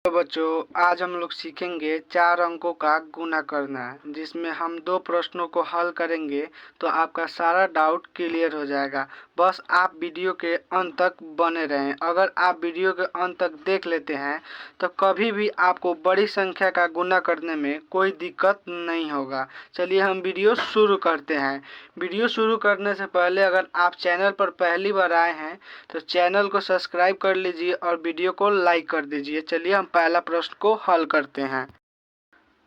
तो बच्चों, आज हम लोग सीखेंगे 4 अंकों का गुणा करना, जिसमें हम 2 प्रश्नों को हल करेंगे तो आपका सारा डाउट क्लियर हो जाएगा। बस आप वीडियो के अंत तक बने रहें। अगर आप वीडियो के अंत तक देख लेते हैं तो कभी भी आपको बड़ी संख्या का गुणा करने में कोई दिक्कत नहीं होगा। चलिए हम वीडियो शुरू करते हैं। वीडियो शुरू करने से पहले अगर आप चैनल पर पहली बार आए हैं तो चैनल को सब्सक्राइब कर लीजिए और वीडियो को लाइक कर दीजिए। चलिए हम पहला प्रश्न को हल करते हैं।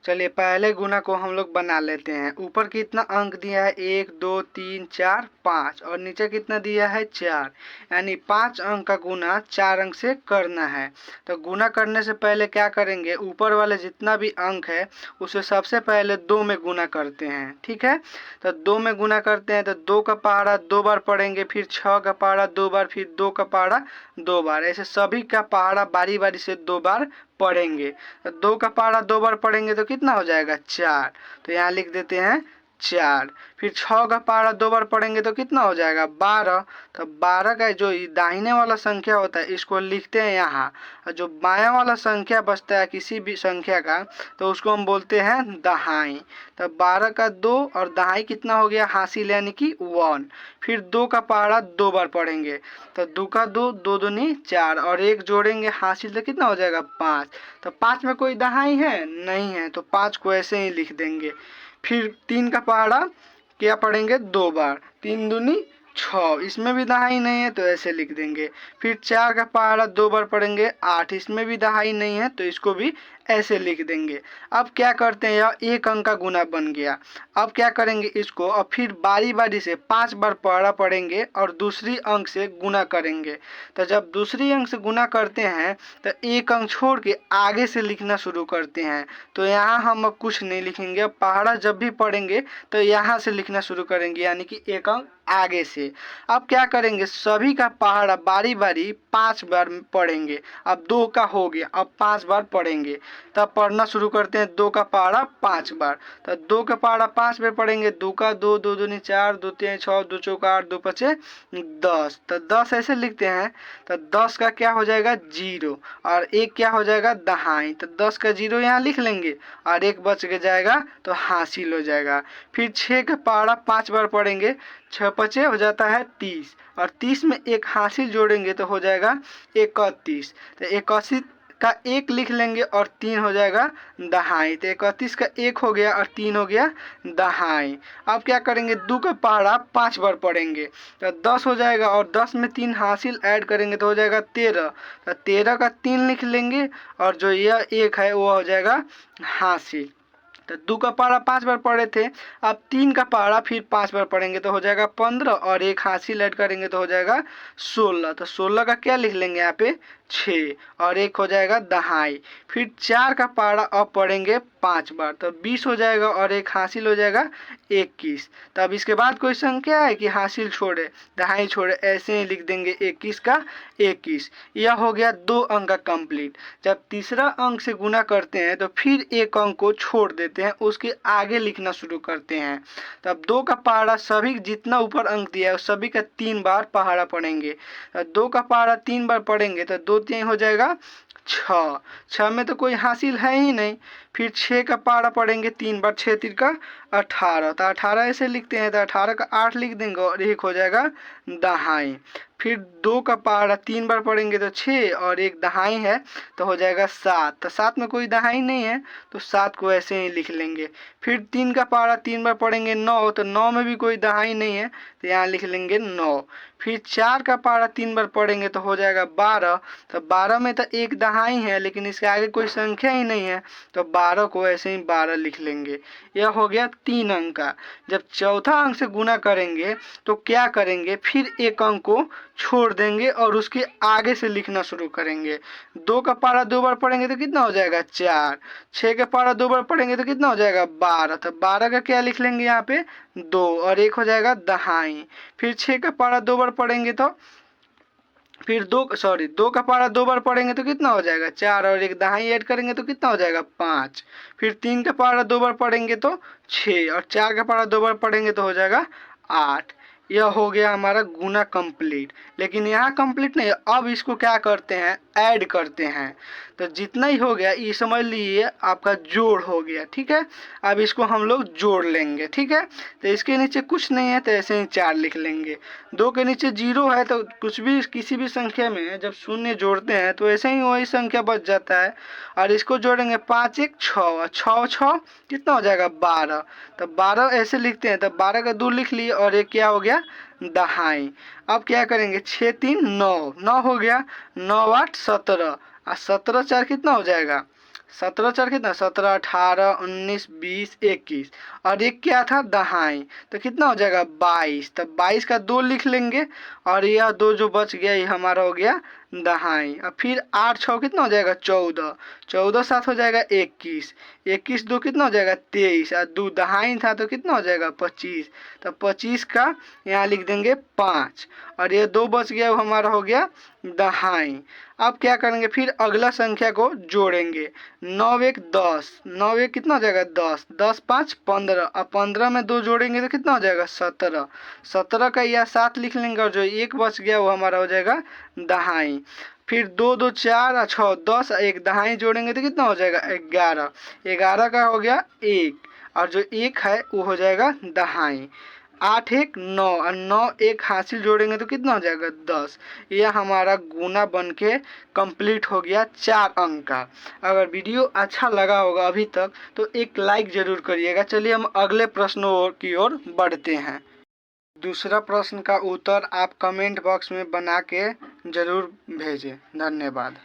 चलिए पहले गुना को हम लोग बना लेते हैं। ऊपर कितना अंक दिया है 1 2 3 4 5 और नीचे कितना दिया है 4, यानी 5 अंक का गुना 4 अंक से करना है। तो गुना करने से पहले क्या करेंगे, ऊपर वाले जितना भी अंक है उसे सबसे पहले 2 में गुना करते हैं। ठीक है, तो 2 में गुना करते हैं तो 2 का पहाड़ा 2 बार पढ़ेंगे, फिर 6 का पहाड़ा 2 बार, फिर 2 का पहाड़ा 2 बार, ऐसे सभी का पहाड़ा बारी बारी से 2 बार पढ़ेंगे। तो 2 का पहाड़ा 2 बार पढ़ेंगे तो कितना हो जाएगा 4, तो यहाँ लिख देते हैं 4। फिर 6 का पहाड़ा 2 बार पढ़ेंगे तो कितना हो जाएगा 12। तो 12 का जो दाहिने वाला संख्या होता है इसको लिखते हैं यहाँ, और जो बायां वाला संख्या बचता है किसी भी संख्या का तो उसको हम बोलते हैं दहाई। तो 12 का 2 और दहाई कितना हो गया हासिल, यानी कि 1। फिर 2 का पहाड़ा 2 बार पढ़ेंगे तो 2 का 2 2 दूनी 4 और 1 जोड़ेंगे हासिल तो कितना हो जाएगा 5। तो 5 में कोई दहाई है नहीं है, तो 5 को ऐसे ही लिख देंगे। फिर 3 का पहाड़ा क्या पढ़ेंगे 2 बार, 3 दूनी 6, इसमें भी दहाई नहीं है तो ऐसे लिख देंगे। फिर 4 का पहाड़ा 2 बार पढ़ेंगे 8, इसमें भी दहाई नहीं है तो इसको भी ऐसे लिख देंगे। अब क्या करते हैं, यह 1 अंक का गुना बन गया। अब क्या करेंगे इसको, और फिर बारी बारी से 5 बार पहाड़ा पढ़ेंगे और दूसरी अंक से गुना करेंगे। तो जब दूसरी अंक से गुना करते हैं तो 1 अंक छोड़ के आगे से लिखना शुरू करते हैं। तो यहाँ हम अब कुछ नहीं लिखेंगे, अब पहाड़ा जब भी पढ़ेंगे तो यहाँ से लिखना शुरू करेंगे, यानी कि 1 अंक आगे से। अब क्या करेंगे, सभी का पहाड़ा बारी बारी 5 बार पढ़ेंगे। अब 2 का हो गया, अब 5 बार पढ़ेंगे। तब पढ़ना शुरू करते हैं 2 का पहाड़ा 5 बार। तो 2 का पहाड़ा 5 बार पढ़ेंगे, 2 का 2 2 दूनी 4, 2 3 6, 2 चौका 8, 2 पचे 10। तो 10 ऐसे लिखते हैं। तो 10 का क्या हो जाएगा 0 और 1 क्या हो जाएगा दहाई। तो 10 का 0 यहाँ लिख लेंगे और 1 बच के जाएगा तो हासिल हो जाएगा। फिर 6 का पहाड़ा 5 बार पढ़ेंगे, 6 पचे हो जाता है 30 और 30 में 1 हासिल जोड़ेंगे तो हो जाएगा 31। तो 81 का 1 लिख लेंगे और 3 हो जाएगा दहाई। तो 31 का 1 हो गया और 3 हो गया दहाई। अब क्या करेंगे, 2 का पहाड़ा 5 बार पढ़ेंगे तो 10 हो जाएगा और 10 में 3 हासिल ऐड करेंगे तो हो जाएगा 13। तो 13 का 3 लिख लेंगे और जो यह 1 है वो हो जाएगा हासिल। तो 2 का पहाड़ा 5 बार पढ़े थे, अब 3 का पहाड़ा फिर 5 बार पढ़ेंगे तो हो जाएगा 15 और 1 हासिल ऐड करेंगे तो हो जाएगा 16। तो 16 का क्या लिख लेंगे यहाँ पे 6 और 1 हो जाएगा दहाई। फिर 4 का पहाड़ा अब पढ़ेंगे 5 बार तो 20 हो जाएगा और 1 हासिल हो जाएगा 21। तब इसके बाद कोई संख्या है कि हासिल छोड़े दहाई छोड़े, ऐसे ही लिख देंगे 21 का 21। यह हो गया 2 अंक का कंप्लीट। जब तीसरा अंक से गुना करते हैं तो फिर 1 अंक को छोड़ देते हैं, उसके आगे लिखना शुरू करते हैं। तब 2 का पहाड़ा सभी जितना ऊपर अंक दिया है सभी का 3 बार पहाड़ा पढ़ेंगे। 2 का पहाड़ा 3 बार पढ़ेंगे तो 2 3 हो जाएगा 6, 6 में तो कोई हासिल है ही नहीं। फिर 6 का पहाड़ा पढ़ेंगे 3 बार, 6 3 का 18। तो 18 ऐसे लिखते हैं तो 18 का 8 लिख देंगे और 1 हो जाएगा दहाई। फिर 2 का पहाड़ा 3 बार पढ़ेंगे तो 6 और 1 दहाई है तो हो जाएगा 7। तो 7 में कोई दहाई नहीं है तो 7 को ऐसे ही लिख लेंगे। फिर 3 का पहाड़ा 3 बार पढ़ेंगे 9, तो 9 में भी कोई दहाई नहीं है तो यहाँ लिख लेंगे 9। फिर 4 का पहाड़ा 3 बार पढ़ेंगे तो हो जाएगा 12। तो 12 में तो 1 दहाई है लेकिन इसके आगे कोई संख्या ही नहीं है तो 12 को ऐसे ही 12 लिख लेंगे। यह हो गया 3 अंक का। जब चौथा अंक से गुना करेंगे तो क्या करेंगे, फिर 1 अंक को छोड़ देंगे और उसके आगे से लिखना शुरू करेंगे। 2 का पहाड़ा 2 बार पढ़ेंगे तो कितना हो जाएगा 4, 6 का पहाड़ा 2 बार पढ़ेंगे तो कितना हो जाएगा 12। तो 12 का क्या लिख लेंगे यहाँ पे 2 और 1 हो जाएगा दहाई। फिर 6 का पहाड़ा 2 बार पढ़ेंगे तो फिर 2 का पहाड़ा 2 बार पढ़ेंगे तो कितना हो जाएगा 4 और 1 दहाई ऐड करेंगे तो कितना हो जाएगा 5। फिर 3 का पहाड़ा 2 बार पढ़ेंगे तो 6 और 4 का पहाड़ा 2 बार पढ़ेंगे तो हो जाएगा 8। यह हो गया हमारा गुना कंप्लीट। लेकिन यहाँ कंप्लीट नहीं, अब इसको क्या करते हैं ऐड करते हैं। तो जितना ही हो गया ये समझ लीजिए आपका जोड़ हो गया। ठीक है, अब इसको हम लोग जोड़ लेंगे। ठीक है, तो इसके नीचे कुछ नहीं है तो ऐसे ही 4 लिख लेंगे। 2 के नीचे 0 है तो कुछ भी किसी भी संख्या में जब शून्य जोड़ते हैं तो ऐसे ही वही संख्या बच जाता है। और इसको जोड़ेंगे 5 1 6, 6 6 कितना हो जाएगा 12। तो 12 ऐसे लिखते हैं, तो 12 का 2 लिख लिए और एक क्या हो गया दहाई। अब क्या करेंगे 6 3 9, 9 हो गया, 9 8 17 और 17 4 कितना हो जाएगा 17 4 कितना 17 18 19 20 21 और एक क्या था दहाई, तो कितना हो जाएगा 22। तब 22 का 2 लिख लेंगे और यह 2 जो बच गया ये हमारा हो गया दहाई। और फिर 8 6 कितना हो जाएगा 14, 14 7 हो जाएगा 21, 21 2 कितना हो जाएगा 23 और 2 दहाई था तो कितना हो जाएगा 25। तो 25 का यहाँ लिख देंगे 5 और ये 2 बच गया वो हमारा हो गया दहाई। अब क्या करेंगे फिर अगला संख्या को जोड़ेंगे 9 1 10, 9 1 कितना हो जाएगा 10, 10 5 15 और 15 में 2 जोड़ेंगे तो कितना हो जाएगा 17, 17 का यह 7 लिख लेंगे और जो एक बच गया वो हमारा हो जाएगा दहाई। फिर 2 2 4 और 6 10 एक दहाई जोड़ेंगे तो कितना हो जाएगा 11, 11 का हो गया 1 और जो एक है वो हो जाएगा दहाई। 8 1 9 और 9 एक हासिल जोड़ेंगे तो कितना हो जाएगा 10। यह हमारा गुना बन के कंप्लीट हो गया 4 अंक का। अगर वीडियो अच्छा लगा होगा अभी तक तो एक लाइक ज़रूर करिएगा। चलिए हम अगले प्रश्नों की ओर बढ़ते हैं। दूसरा प्रश्न का उत्तर आप कमेंट बॉक्स में बना के ज़रूर भेजें। धन्यवाद।